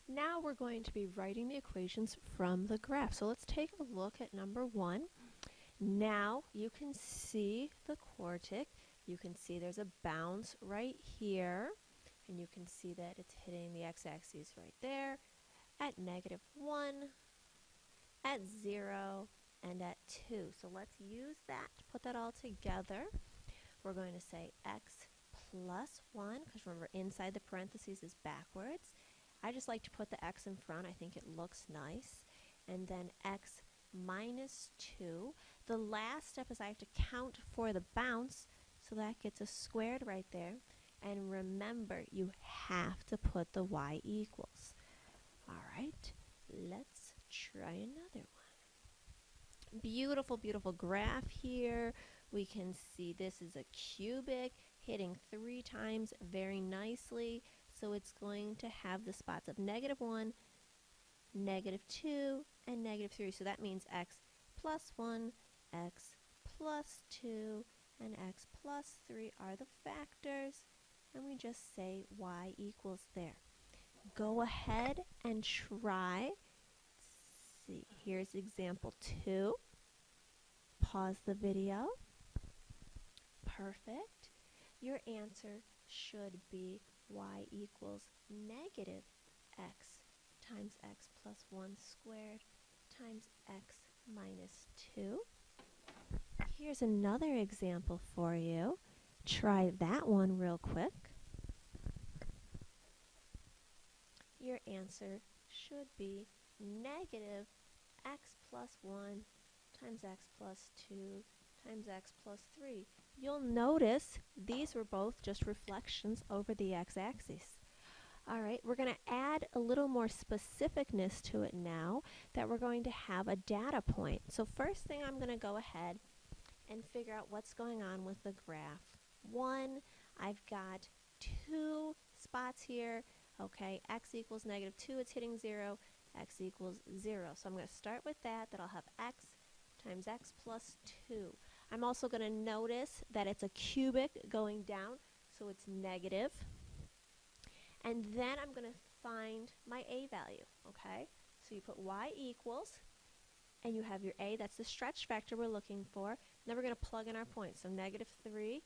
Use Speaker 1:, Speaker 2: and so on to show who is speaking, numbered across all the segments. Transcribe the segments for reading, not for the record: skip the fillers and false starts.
Speaker 1: Now we're going to be writing the equations from the graph. So let's take a look at number 1. Now you can see the quartic. You can see there's a bounce right here. And you can see that it's hitting the x-axis right there at -1, at 0, and at 2. So let's use that to put that all together. We're going to say x plus 1, because remember inside the parentheses is backwards. I just like to put the x in front. I think it looks nice. And then x minus 2. The last step is I have to count for the bounce, so that gets a squared right there. And remember, you have to put the y equals. All right, let's try another one. Beautiful, beautiful graph here. We can see this is a cubic hitting 3 times very nicely. So it's going to have the spots of -1, -2, and -3. So that means x plus 1, x plus 2, and x plus 3 are the factors. And we just say y equals there. Go ahead and try. Let's see, here's example 2. Pause the video. Perfect. Your answer should be y equals -x times x plus 1 squared times x minus 2. Here's another example for you. Try that one real quick. Your answer should be -x plus 1 times x plus 2 times x plus 3. You'll notice these were both just reflections over the x-axis. All right, we're going to add a little more specificness to it now that we're going to have a data point. So first thing, I'm going to go ahead and figure out what's going on with the graph. 1, I've got 2 spots here. Okay, x equals -2, it's hitting 0, x equals 0. So I'm going to start with that I'll have x times x plus 2. I'm also going to notice that it's a cubic going down, so it's negative. And then I'm going to find my a value, okay? So you put y equals, and you have your a, that's the stretch factor we're looking for. Then we're going to plug in our points. So -3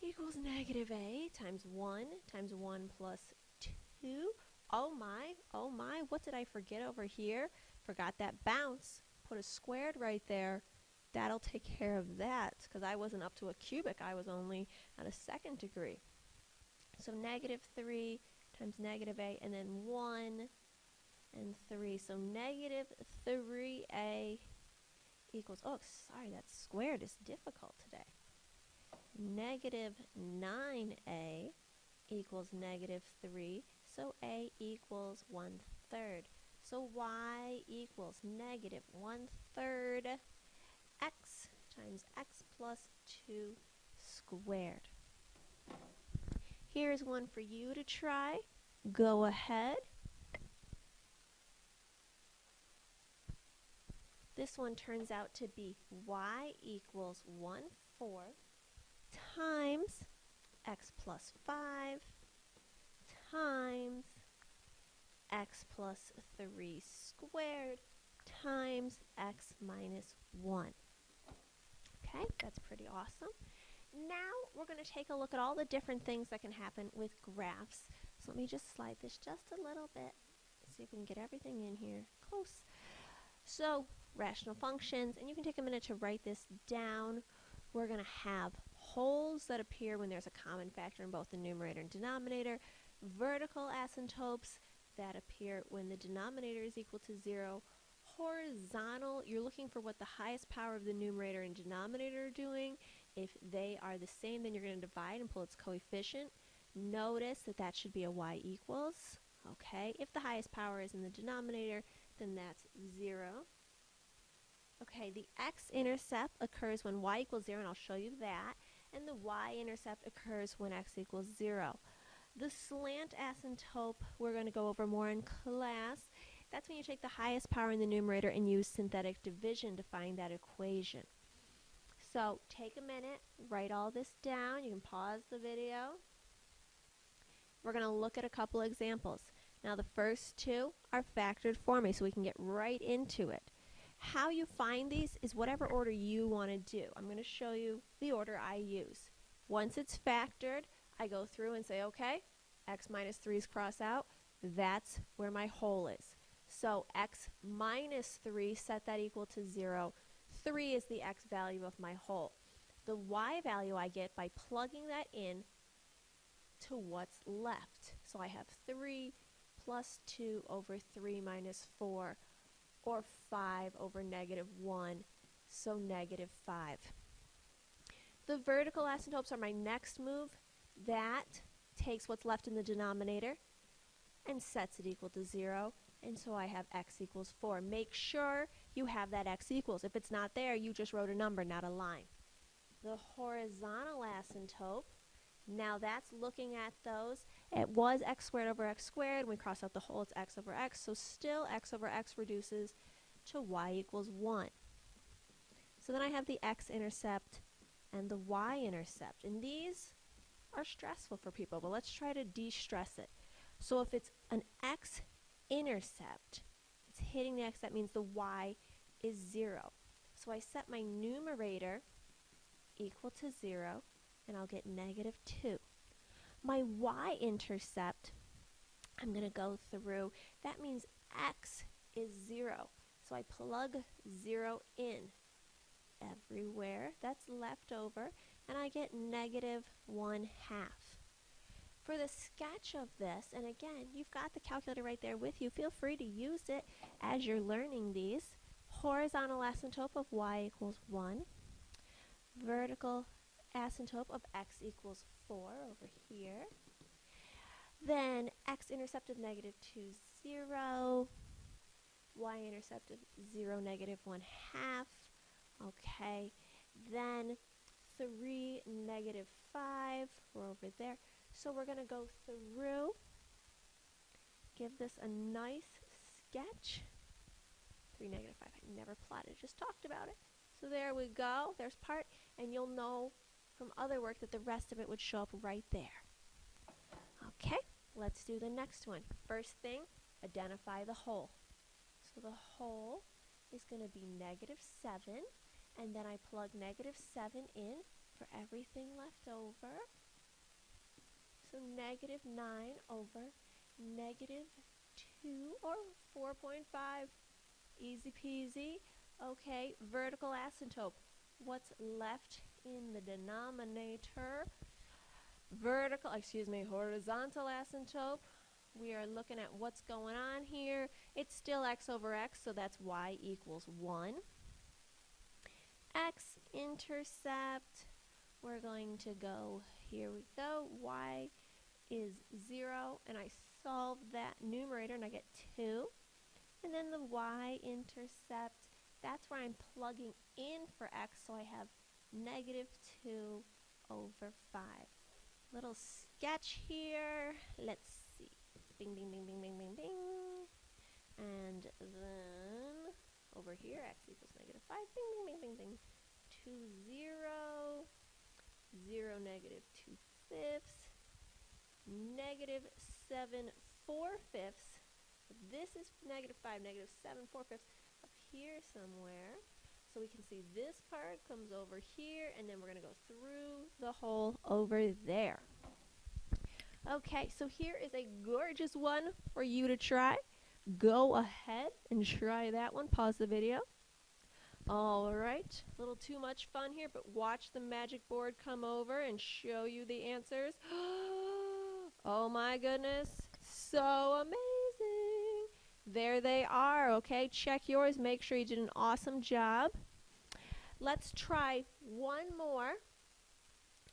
Speaker 1: equals -a times 1 plus 2. Oh my, what did I forget over here? Forgot that bounce. Put a squared right there. That'll take care of that, because I wasn't up to a cubic. I was only at a second degree. So -3 times -a, and then 1 and 3. So -3a equals, oh, sorry, that squared is difficult today. -9a equals -3. So a equals 1/3. So y equals -1/3 x times x plus 2 squared. Here's one for you to try. Go ahead. This one turns out to be y equals 1/4 times x plus 5 times x plus 3 squared times x minus 1. Okay, that's pretty awesome. Now we're going to take a look at all the different things that can happen with graphs. So let me just slide this just a little bit. See if we can get everything in here. Close. So rational functions, and you can take a minute to write this down. We're going to have holes that appear when there's a common factor in both the numerator and denominator. Vertical asymptotes that appear when the denominator is equal to 0. Horizontal, you're looking for what the highest power of the numerator and denominator are doing. If they are the same, then you're going to divide and pull its coefficient. Notice that that should be a y equals. Okay, if the highest power is in the denominator, then that's 0. Okay, the x-intercept occurs when y equals 0, and I'll show you that. And the y-intercept occurs when x equals 0. The slant asymptote we're going to go over more in class. That's when you take the highest power in the numerator and use synthetic division to find that equation. So take a minute, write all this down. You can pause the video. We're going to look at a couple examples. Now the first two are factored for me, so we can get right into it. How you find these is whatever order you want to do. I'm going to show you the order I use. Once it's factored, I go through and say, okay, x minus 3 is crossed out. That's where my whole is. So x minus 3, set that equal to 0. 3 is the x value of my whole. The y value I get by plugging that in to what's left. So I have 3 plus 2 over 3 minus 4, or 5 over negative 1, so negative 5. The vertical asymptotes are my next move. That takes what's left in the denominator and sets it equal to 0, and so I have x equals 4. Make sure you have that x equals. If it's not there, you just wrote a number, not a line. The horizontal asymptote, now that's looking at those. It was x squared over x squared. When we cross out the whole, it's x over x. So still x over x reduces to y equals 1. So then I have the x-intercept and the y-intercept. And these are stressful for people, but let's try to de-stress it. So if it's an x-intercept, it's hitting the x, that means the y is 0. So I set my numerator equal to 0, and I'll get negative 2. My y-intercept, I'm going to go through. That means x is 0. So I plug 0 in everywhere that's left over, and I get negative 1/2. For the sketch of this, and again, you've got the calculator right there with you. Feel free to use it as you're learning these. Horizontal asymptote of y equals 1. Vertical asymptote of x equals 4 over here. Then x-intercept of negative 2, 0. Y-intercept of 0, negative 1/2. Okay. Then 3, negative 5. We're over there. So we're going to go through, give this a nice sketch. 3, negative 5. I never plotted, just talked about it. So there we go. There's part, and you'll know from other work that the rest of it would show up right there. Okay, let's do the next one. First thing, identify the whole. So the whole is going to be negative 7, and then I plug negative 7 in for everything left over. So negative 9 over negative 2, or 4.5. Easy peasy. Okay, vertical asymptote. What's left in the denominator? Horizontal asymptote. We are looking at what's going on here. It's still x over x, so that's y equals 1. X-intercept, we're going to go, here we go, y is 0, and I solve that numerator, and I get 2. And then the y-intercept, that's where I'm plugging in for x, so I have negative 2 over 5. Little sketch here. Let's see. Bing, bing, bing, bing, bing, bing, bing. And then over here, x equals negative 5. Bing, bing, bing, bing, bing. 2, 0. 0, negative 2/5. Negative 7 4/5. This is negative 5, negative 7 4/5 up here somewhere. So we can see this part comes over here, and then we're going to go through the hole over there. Okay, so here is a gorgeous one for you to try. Go ahead and try that one. Pause the video. All right, a little too much fun here, but watch the magic board come over and show you the answers. Oh my goodness, so amazing. There they are, okay? Check yours, make sure you did an awesome job. Let's try one more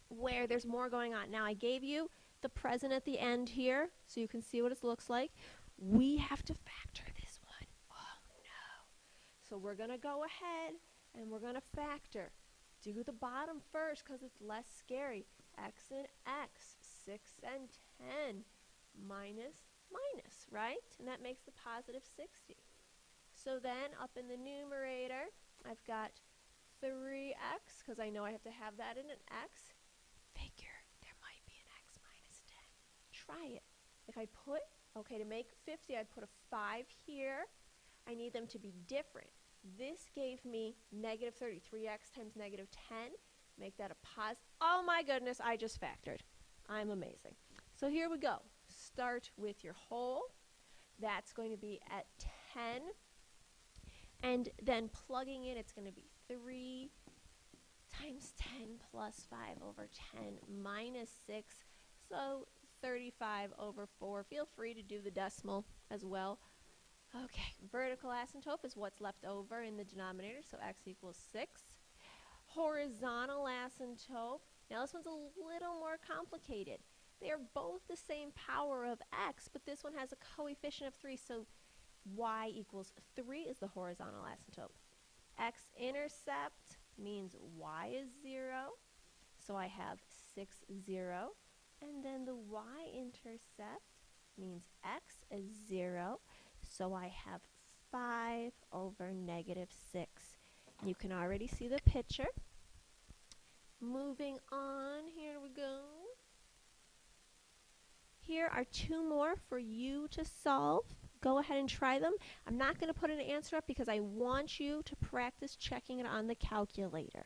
Speaker 1: where there's more going on. Now I gave you the present at the end here, so you can see what it looks like. We have to factor this one. Oh no. So we're going to go ahead and we're going to factor. Do the bottom first because it's less scary. X and x, 6 and 10, minus, minus, right? And that makes the positive 60. So then up in the numerator, I've got 3x, because I know I have to have that in an x. Figure there might be an x minus 10. Try it. If I put Okay, to make 50, I'd put a 5 here. I need them to be different. This gave me negative 30. 3x times negative 10. Make that a positive. Oh my goodness, I just factored. I'm amazing. So here we go. Start with your whole. That's going to be at 10. And then plugging in, it's going to be 3 times 10 plus 5 over 10 minus 6. So 35 over 4. Feel free to do the decimal as well. Okay, vertical asymptote is what's left over in the denominator, so x equals 6. Horizontal asymptote, now this one's a little more complicated. They are both the same power of x, but this one has a coefficient of 3, so y equals 3 is the horizontal asymptote. X-intercept means y is 0, so I have 6, 0. And then the y-intercept means x is 0, so I have 5 over negative 6. You can already see the picture. Moving on, here we go. Here are 2 more for you to solve. Go ahead and try them. I'm not going to put an answer up because I want you to practice checking it on the calculator.